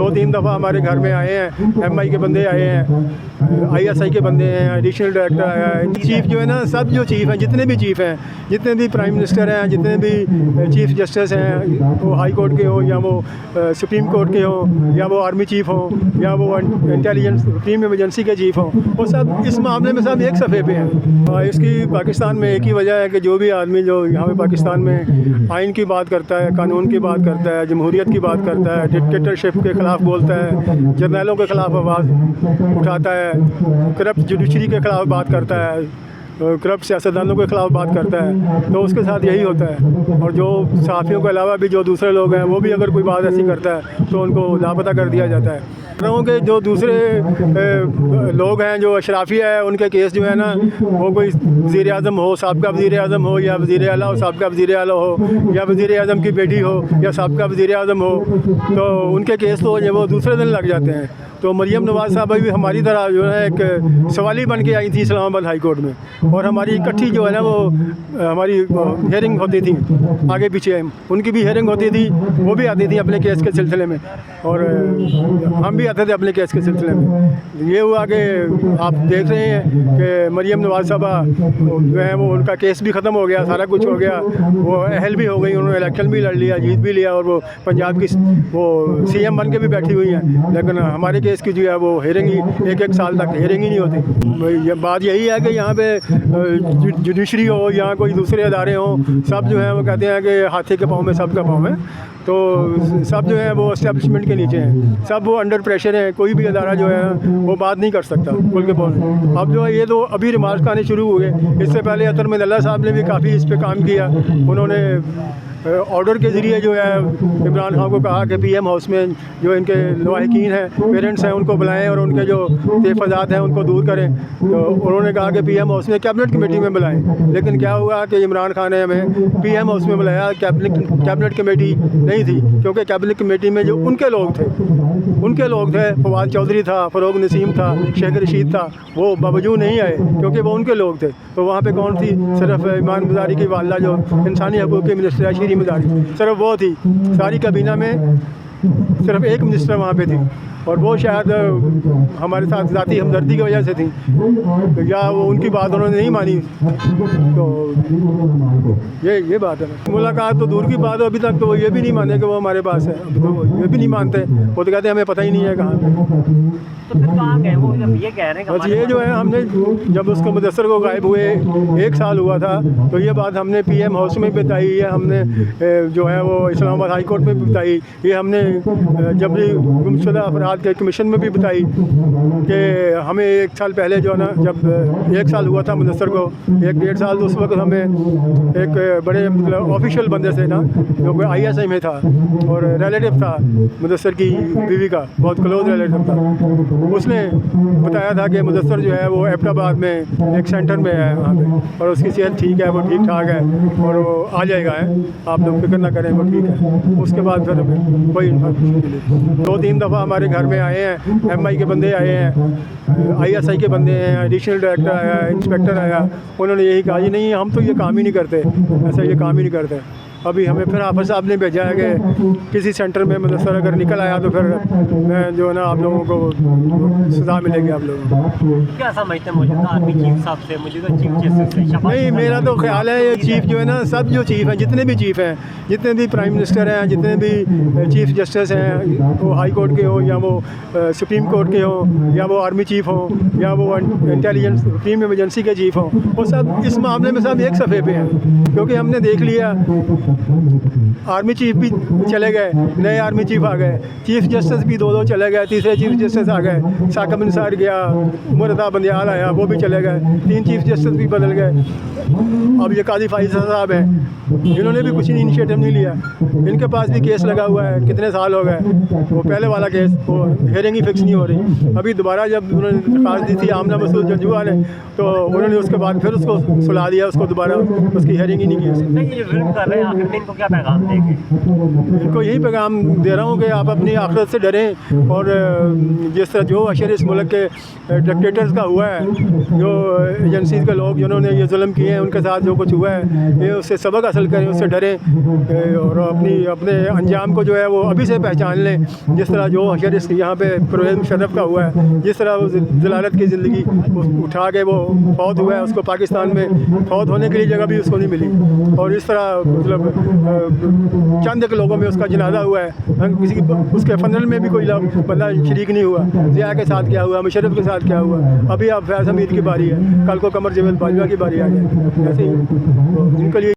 2-3 दफ़ा हमारे घर में आए हैं, MI के बंदे आए हैं, ISI के बंदे हैं, एडिशनल डायरेक्टर आया है। चीफ़ जो है ना, सब जो चीफ़ हैं, जितने भी चीफ़ हैं, जितने भी प्राइम मिनिस्टर हैं, जितने भी चीफ़ जस्टिस हैं, वो हाई कोर्ट के हों या वो सुप्रीम कोर्ट के हों या वो आर्मी चीफ़ हों या वो इंटेलिजेंस टीम एजेंसी के चीफ़ हों, वो सब इस मामले में सब एक सफ़े पे हैं। इसकी पाकिस्तान में एक ही वजह है कि जो भी आदमी जो यहाँ पे पाकिस्तान में आइन की बात करता है, कानून की बात करता है, जमहूरियत की बात करता है, डिक्टेटरशिप के ख़िलाफ़ बोलता है, जर्नैलों के ख़िलाफ़ आवाज़ उठाता है, करप्ट जुडिशरी के ख़िलाफ़ बात करता है, करप्ट सियासतदानों के ख़िलाफ़ बात करता है, तो उसके साथ यही होता है। और जो सहाफ़ियों के अलावा भी जो दूसरे लोग हैं, वो भी अगर कोई बात ऐसी करता है तो उनको लापता कर दिया जाता है। लोगों के जो दूसरे लोग हैं, जो अशराफिया है, उनके केस जो है ना, वो कोई वज़ीर आज़म हो, साबका वज़ीर आज़म हो, या वज़ीर आला हो, साबका वज़ीर आला हो, या वज़ीर आज़म की बेटी हो, या साबका वज़ीर आज़म हो, तो उनके केस तो वो दूसरे दिन लग जाते हैं। तो मरियम नवाज़ साहबा भी हमारी तरह जो है एक सवाली बन के आई थी इस्लामाबाद हाई कोर्ट में, और हमारी इकट्ठी जो है ना, वो हमारी हेयरिंग होती थी आगे पीछे, उनकी भी हेयरिंग होती थी, वो भी आती थी अपने केस के सिलसिले में, और हम भी आते थे अपने केस के सिलसिले में। ये हुआ कि आप देख रहे हैं कि मरियम नवाज़ साहबा जो है वो उनका केस भी ख़त्म हो गया, सारा कुछ हो गया, वो अहल भी हो गई, उन्होंने इलेक्शन भी लड़ लिया, जीत भी लिया, और वो पंजाब की वो CM बन के भी बैठी हुई हैं। लेकिन हमारे केस की जो है वो हेयरिंग ही एक साल तक हेयरिंग ही नहीं होती। ये बात यही है कि यहाँ पे जुडिशरी हो या कोई दूसरे अदारे हों, सब जो है वो कहते हैं कि हाथी के पाँव में सबका पाँव है, तो सब जो है वो एस्टेब्लिशमेंट के नीचे हैं, सब वो अंडर प्रेशर है, कोई भी अदारा जो है वो बात नहीं कर सकता खुल के बोल। अब जो है ये तो अभी रिमार्क्स आने शुरू हुए, इससे पहले अतर मदल्ला साहब ने भी काफ़ी इस पर काम किया। उन्होंने ऑर्डर के ज़रिए जो है इमरान खान को कहा कि PM हाउस में जो इनके लवाहिकीन हैं, पेरेंट्स हैं, उनको बुलाएं और उनके जो तहफ़्फ़ुज़ात हैं उनको दूर करें। तो उन्होंने कहा कि PM हाउस में कैबिनेट कमेटी में बुलाएं, लेकिन क्या हुआ कि इमरान खान ने हमें PM हाउस में बुलाया, कैबिनेट कमेटी नहीं थी, क्योंकि कैबिनेट कमेटी में जो उनके लोग थे, फवाद चौधरी था, फ़रोग नसीम था, शेख रशीद था, वो बावजूद नहीं आए क्योंकि वो उनके लोग थे। तो वहाँ पे कौन थी? सिर्फ ईमान मुजारी की वालदा जो इंसानी हकूक़ की मिनिस्टर है, शीरी मुजारी, सिर्फ वो थी। सारी काबीना में सिर्फ एक मिनिस्टर वहाँ पे थी, और वो शायद हमारे साथ ज़ाती हमदर्दी की वजह से थी, तो या वो उनकी बात उन्होंने नहीं मानी। तो ये बात है। मुलाकात तो दूर की बात है, अभी तक तो वो ये भी नहीं माने कि वो हमारे पास है, अभी तो ये भी नहीं मानते, वो तो कहते हैं हमें पता ही नहीं है कहाँ पे। तो फिर कहाँ गए वो? जब ये कह रहे हैं बस ये जो है, हमने जब उसको मुदस्सर को गायब हुए 1 साल हुआ था, तो ये बात हमने PM हाउस में बताई है, हमने जो है वो इस्लामाबाद हाई कोर्ट में भी बताई, ये हमने जबरी गुमशुदा अफराद के कमीशन में भी बताई कि हमें 1 साल पहले जो है ना, जब 1 साल हुआ था मुदस्सर को, 1-1.5 साल, तो उस वक्त हमें एक बड़े मतलब ऑफिशियल बंदे से ना, जो कोई ISI में था और रिलेटिव था मुदस्सर की बीवी का, बहुत क्लोज रिलेटिव था, उसने बताया था कि मुदस्सर जो है वो एबटाबाद में एक सेंटर में है वहाँ पे, और उसकी सेहत ठीक है, वो ठीक ठाक है, और वो आ जाएगा है, आप लोग फिक्र ना करें, वो ठीक है। उसके बाद फिर कोई इन्फॉर्मेशन मिली। 2-3 दफ़ा हमारे घर में आए हैं, MI के बंदे आए हैं, ISI के बंदे हैं, एडिशनल डायरेक्टर आया, इंस्पेक्टर आया, उन्होंने यही कहा जी नहीं, हम तो ये काम ही नहीं करते, ऐसा ये काम ही नहीं करते। अभी हमें फिर हाफ़िज़ साहब ने भेजा है कि किसी सेंटर में मुदस्सर अगर निकल आया तो फिर मैं जो है ना आप लोगों को सज़ा मिलेगी। आप लोगों को क्या समझते हैं मौजूदा आर्मी चीफ साहब से, मौजूदा चीफ जस्टिस से? नहीं, मेरा तो ख्याल है ये चीफ़ जो है ना, सब जो चीफ़ हैं, जितने भी चीफ़ हैं, जितने भी प्राइम मिनिस्टर हैं, जितने भी चीफ़ जस्टिस हैं, वो हाई कोर्ट के हों या वो सुप्रीम कोर्ट के हों या वो आर्मी चीफ़ हों या वो इंटेलिजेंस टीम एजेंसी के चीफ़ हों, वो सब इस मामले में सब एक सफ़े पे हैं। क्योंकि हमने देख लिया, आर्मी चीफ भी चले गए, नए आर्मी चीफ आ गए, चीफ जस्टिस भी 2 चले गए, तीसरे चीफ जस्टिस आ गए, साकब इंसार गया, मुर्दा बंदियाल आया, वो भी चले गए, 3 चीफ जस्टिस भी बदल गए। अब ये काजी फाइज़ साहब हैं, इन्होंने भी कुछ इनिशिएटिव नहीं लिया, इनके पास भी केस लगा हुआ है, कितने साल हो गए, वो पहले वाला केस, वो हेयरिंग ही फिक्स नहीं हो रही। अभी दोबारा जब उन्होंने दरख्वास्त दी थी आमना मसूद जंजुआ ने, तो उन्होंने उसके बाद फिर उसको सुला दिया, उसको दोबारा उसकी हेयरिंग ही नहीं की। ये विरोध कर रहे हैं, आखिर में इनको क्या पैगाम देंगे? इनको यही पैगाम दे रहा हूँ कि आप अपनी आखिरत से डरें, और जिस तरह जो अशर इस मुल्क के डिक्टेटर्स का हुआ है, जो एजेंसीज़ के लोग जिन्होंने ये जुल्म किए हैं, उनके साथ जो कुछ हुआ है, ये उससे सबक हासिल हासिल करें, उससे डरें और अपने अंजाम को जो है वो अभी से पहचान लें। जिस तरह जो हशर यहाँ पे परवेज़ मुशर्रफ का हुआ है, जिस तरह वो जलालत की ज़िंदगी उठा के वो फौत हुआ है, उसको पाकिस्तान में फौत होने के लिए जगह भी उसको नहीं मिली, और इस तरह मतलब चंद एक लोगों में उसका जनाजा हुआ है, किसी उसके फनल में भी कोई बंदा शरीक नहीं हुआ। ज़िया के साथ क्या हुआ, मुशर्रफ के साथ क्या हुआ, अभी अब फैज़ हमीद की बारी है, कल को कमर जवेद बाजवा की बारी आ जाए। ऐसे ही उनके लिए